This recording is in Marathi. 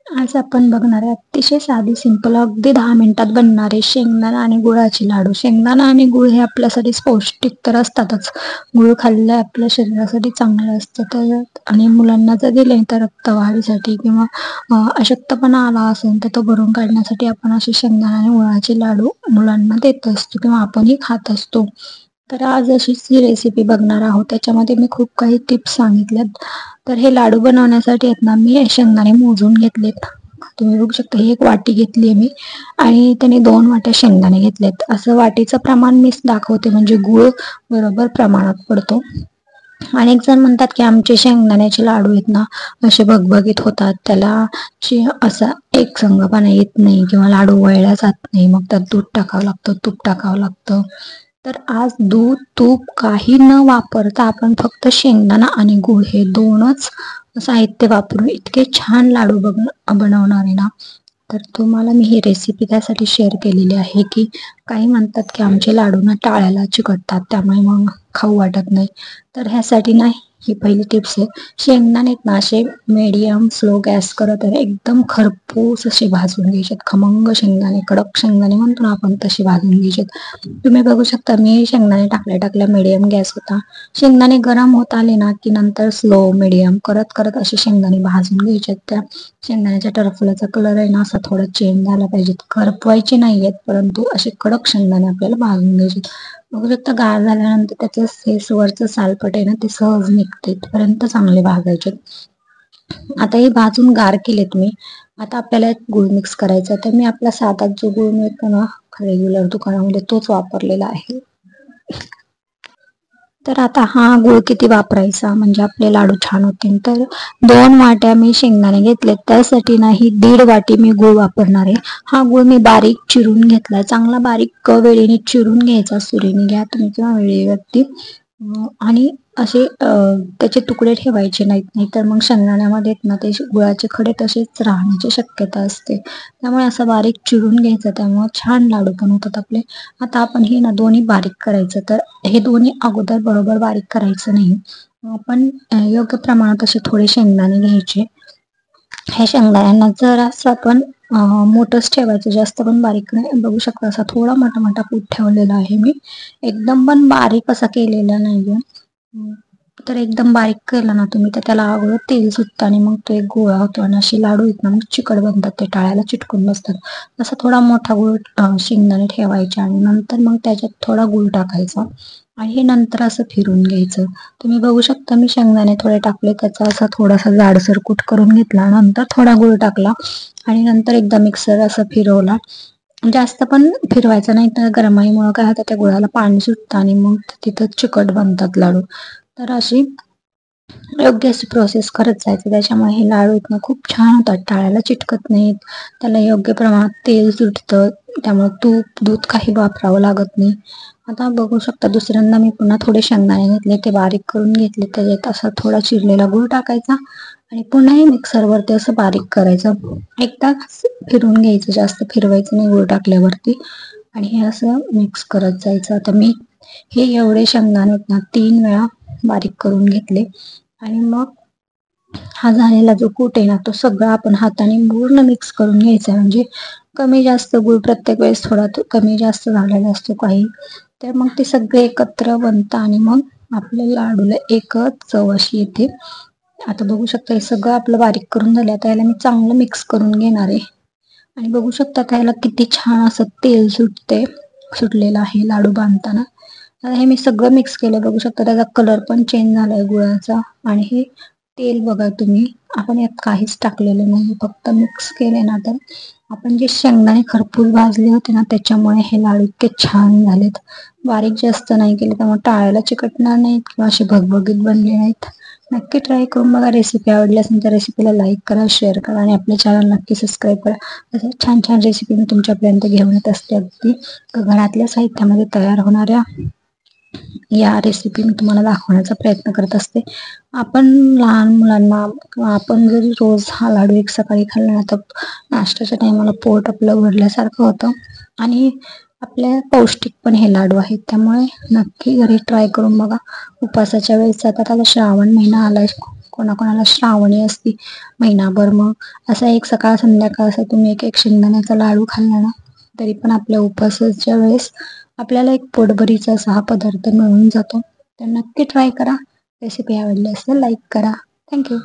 आज आपण बघणार आहे अतिशय साधी सिंपल अगदी 10 मिनिटात बनणारे शेंगदाणा आणि गुळाचे लाडू. शेंगदाणा आणि गुळ हे आपल्यासाठी पौष्टिक तर असतातच. गुळ खाल्लं आपल्या शरीरासाठी चांगलं असतं. तर आणि मुलांना जर दिले तर रक्तवाढीसाठी किंवा अशक्तपणा आला असेल तर तो भरून काढण्यासाठी आपण असे शेंगदाणा आणि गुळाचे लाडू मुलांना देत असतो किंवा आपणही खात असतो. तर आज अशीच ही रेसिपी बघणार आहोत. त्याच्यामध्ये मी खूप काही टिप्स सांगितल्यात. तर हे लाडू बनवण्यासाठी आहेत ना, मी शेंगदाणे मोजून घेतलेत. तुम्ही बघू शकता ही एक वाटी घेतली मी आणि त्याने 2 वाट्या शेंगदाणे घेतलेत. असं वाटीचं प्रमाण मीच दाखवते म्हणजे गुळ बरोबर प्रमाणात पडतो. अनेक जण म्हणतात की आमचे शेंगदाण्याचे लाडू आहेत ना असे भगभगीत होतात, त्याला असा एक संगपणा येत नाही किंवा लाडू वळला जात नाही, मग त्यात दूध टाकावं लागतं, तूप टाकावं लागतं. तर आज दूध तूप काही न वापरता आपण फक्त शेंगदाणा आणि गूळ हे 2च साहित्य वापरून इतके छान लाडू बनवणार आहे ना. तर तुम्हाला मी ही रेसिपी त्यासाठी शेअर केलेली आहे की काही म्हणतात की आमचे लाडू ना टाळ्याला चिकटतात त्यामुळे मग खाऊ वाटत नाही. तर ह्यासाठी नाही, ही पहिली टिप्स आहे. शेंगदाणे ना असे मीडियम स्लो गॅस करत एकदम खरपूस असे भाजून घ्यायचे. खमंग शेंगदाणे, कडक शेंगदाणे म्हणतो ना आपण, तसे भाजून घ्यायचे. तुम्ही बघू शकता मी शेंगदाणे टाकल्या मीडियम गॅस होता. शेंगदाणे गरम होत आले ना की नंतर स्लो मीडियम करत करत असे शेंगदाणे भाजून घ्यायचे. त्या शेंगदाण्याच्या टरफलाचा कलर आहे ना असा थोडा चेंज झाला पाहिजे. करपवायचे नाहीयेत परंतु असे कडक शेंगदाणे आपल्याला भाजून घ्यायचे. बघू शकता गार झाल्यानंतर त्याचं हे वरचं सालपट आहे ना ते सहज निघते, पर्यंत चांगले भाजायचे. आता हे भाजून गार केलेत मी. आता आपल्याला गुळ मिक्स करायचा. तर मी आपला साधा जो गुळ मिळतो ना रेग्युलर दुकानामध्ये तोच वापरलेला आहे. तर आता हा गुळ किती वापरायचा म्हणजे आपले लाडू छान होतील. तर 2 वाट्या मी शेंगदाणे घेतलेत, त्यासाठी नाही 1.5 वाटी मी गुळ वापरणार आहे. हा गुळ मी बारीक चिरून घेतलाय, चांगला बारीक वेळेने चिरून घ्यायचा. सुरीने घ्या तुम्ही किंवा वेळेवरती. आणि असे त्याचे तुकडे ठेवायचे नाहीत, नाहीतर मग शेंगदाण्यामध्ये ना ते गुळाचे खडे तसेच राहण्याची शक्यता असते. त्यामुळे असं बारीक चिरून घ्यायचं, त्यामुळे छान लाडू पण होतात आपले. आता आपण हे ना दोन्ही बारीक करायचं. तर हे दोन्ही अगोदर बरोबर बारीक करायचं नाही, आपण योग्य प्रमाणात असे थोडे शेंगदाणे घ्यायचे. हे शेंगदाण्यांना जरासं आपण मोठंच ठेवायचं, जास्त पण बारीक नाही. बघू शकता असा थोडा मोठा मोठा कूट ठेवलेला आहे मी, एकदम पण बारीक असा केलेला नाहीये. तर एकदम बारीक केला ना तुम्ही तर त्याला अगोदर तेल सुटतं आणि मग तो एक गोळा होतो आणि असे लाडू आहेत ना मग चिकट बनतात, ते टाळ्याला चिटकून बसतात. असा थोडा मोठा गुळ शेंगदाणे ठेवायचे आणि नंतर मग त्याच्यात थोडा गुळ टाकायचा आणि हे नंतर असं फिरून घ्यायचं. तुम्ही बघू शकता मी शेंगदाणे थोडे टाकले, त्याचा असा थोडासा जाडसर कूट करून घेतला, नंतर थोडा गुळ टाकला आणि नंतर एकदा मिक्सर असं फिरवला. जास्त पण फिरवायचं नाही तर गरमाईमुळे काय होतं त्या गुळाला पाणी सुटतं आणि मग तिथं चिकट बनतात लाडू. तर अशी योग्य अशी प्रोसेस करत जायचं, त्याच्यामुळे हे लाडू इथनं खूप छान होतात, टाळ्याला चिटकत नाहीत. त्याला योग्य प्रमाणात तेल सुटतं, त्यामुळे तूप दूध काही वापरावं लागत नाही. आता बघू शकता दुसऱ्यांदा मी पुन्हा थोडे शेंगदाणे घेतले, ते बारीक करून घेतले, त्याच्यात असा थोडा चिरलेला गुळ टाकायचा आणि पुन्हा मिक्सरवरती असं बारीक करायचं. एकदा फिरून घ्यायचं, जास्त फिरवायचं नाही गुळ टाकल्यावरती आणि हे असं मिक्स करत जायचं. आता मी हे एवढे शेंगदाणे ना 3 वेळा बारीक करून घेतले आणि मग हा झालेला जो कूट आहे ना तो सगळा आपण हाताने पूर्ण मिक्स करून घ्यायचा. म्हणजे कमी जास्त गुळ प्रत्येक वेळेस थोडा कमी जास्त झालेला असतो काही, तर मग ते सगळे एकत्र बनतं आणि मग आपल्या लाडूला एकच चव अशी येते. आता बघू शकता हे सगळं आपलं बारीक करून झालं. आता याला मी चांगलं मिक्स करून घेणार आहे आणि बघू शकता त्याला किती छान असं तेल सुटलेलं आहे लाडू बांधताना. आता हे मी सगळं मिक्स केलं, बघू शकता त्याचा कलर पण चेंज झालाय गुळाचा. आणि हे तेल बघा तुम्ही, आपण यात काहीच टाकलेलं नाही, फक्त मिक्स केले ना. तर आपण जे शेंगदाणे खरपूस भाजले होते ना त्याच्यामुळे हे लाडू इतके छान झालेत. बारीक जास्त नाही केले त्यामुळे टाळ्याला चिकटणार नाहीत किंवा असे भगभगीत बनले नाहीत. नक्की ट्राय करून बघा. रेसिपी आवडली असेल तर रेसिपीला लाईक करा, शेअर करा आणि आपल्या चॅनल नक्की सबस्क्राईब करा. असं छान छान रेसिपी मी तुमच्यापर्यंत घेऊन येत असते. अगदी घरातल्या साहित्यामध्ये तयार होणाऱ्या या रेसिपी मी तुम्हाला दाखवण्याचा प्रयत्न करत असते. आपण लहान मुलांना किंवा आपण जरी रोज हा लाडू एक सकाळी खाल्ला ना तर नाश्त्याच्या टायमाला पोट आपलं भरल्यासारखं होतं आणि आपल्या पौष्टिक पण हे लाडू आहेत. त्यामुळे नक्की घरी ट्राय करून बघा. उपासाच्या वेळेस आता श्रावण महिना आलाय, कोणाकोणाला श्रावणी असती महिनाभर, मग असा एक सकाळ संध्याकाळ असा तुम्ही एक शेंगदाण्याचा लाडू खाल्ला ना तरी पण आपल्या उपवासाच्या वेळेस आपल्याला एक पोटभरीचा असा हा पदार्थ मिळून जातो. तर नक्की ट्राय करा. रेसिपी आवडली असेल लाईक करा. थँक्यू.